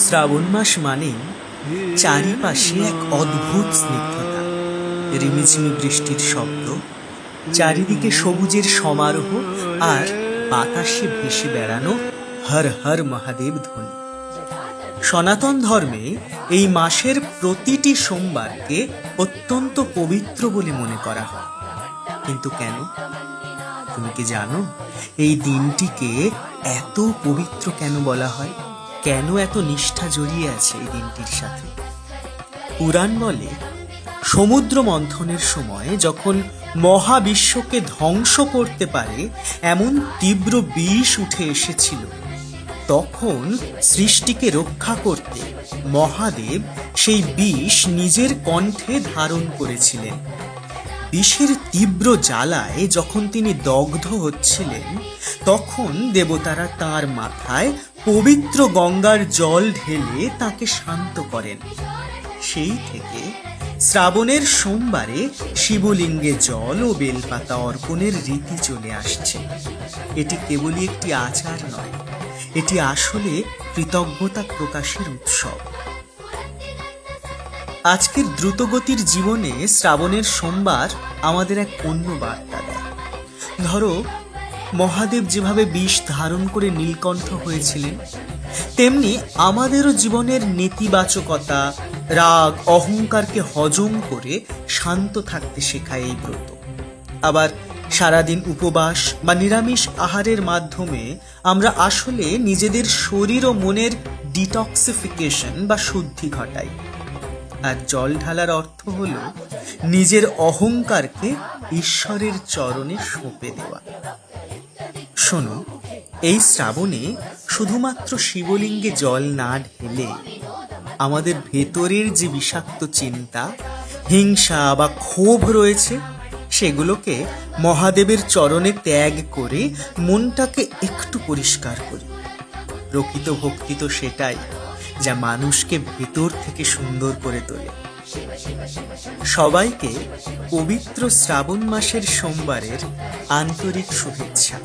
শ্রাবণ মাস মানেই চারিপাশে এক অদ্ভুত স্নিগ্ধতা, রিমিঝিমি বৃষ্টির শব্দ, চারিদিকে সবুজের সমারোহ আর বাতাসে ভেসে বেড়ানো হর হর মহাদেব ধ্বনি। সনাতন ধর্মে এই মাসের প্রতিটি সোমবারকে অত্যন্ত পবিত্র বলে মনে করা হয়। কিন্তু কেন? তুমি কি জানো এই দিনটিকে এত পবিত্র কেন বলা হয়? কেন এত নিষ্ঠা জড়িয়ে আছে এই দিনটির সাথে? পুরাণ বলে, সমুদ্র মন্থনের সময় যখন মহাবিশ্বকে ধ্বংস করতে পারে এমন তীব্র বিষ উঠে এসেছিল, তখন সৃষ্টিকে রক্ষা করতে মহাদেব সেই বিষ নিজের কণ্ঠে ধারণ করেছিলেন। বিষের তীব্র জ্বালায় যখন তিনি দগ্ধ হচ্ছিলেন, তখন দেবতারা তাঁর মাথায় পবিত্র গঙ্গার জল ঢেলে তাকে শান্ত করেন। সেই থেকে শ্রাবণের সোমবারে শিবলিঙ্গে জল ও বেলপাতা অর্পণের রীতি চলে আসছে। এটি কেবলই একটি আচার নয়, এটি আসলে কৃতজ্ঞতা প্রকাশের উৎসব। আজকের দ্রুতগতির জীবনে শ্রাবণের সোমবার আমাদের এক অন্য বার্তা দেয়। ধরো, মহাদেব যেভাবে বিষ ধারণ করে নীলকণ্ঠ হয়েছিলেন, তেমনি আমাদেরও জীবনের নেতিবাচকতা, রাগ, অহংকারকে হজম করে শান্ত থাকতে শেখায় এই ব্রত। আবার সারাদিন উপবাস বা নিরামিষ আহারের মাধ্যমে আমরা আসলে নিজেদের শরীর ও মনের ডিটক্সিফিকেশন বা শুদ্ধি ঘটাই। আর জল ঢালার অর্থ হল নিজের অহংকারকে ঈশ্বরের চরণে সঁপে দেওয়া। শোনো, এই শ্রাবণে শুধুমাত্র শিবলিঙ্গে জল না ঢেলে আমাদের ভেতরের যে বিষাক্ত চিন্তা, হিংসা বা ক্ষোভ রয়েছে, সেগুলোকে মহাদেবের চরণে ত্যাগ করে মনটাকে একটু পরিষ্কার করি। প্রকৃত ভক্তি তো সেটাই যা মানুষকে ভেতর থেকে সুন্দর করে তোলে। সবাইকে পবিত্র শ্রাবণ মাসের সোমবারের আন্তরিক শুভেচ্ছা।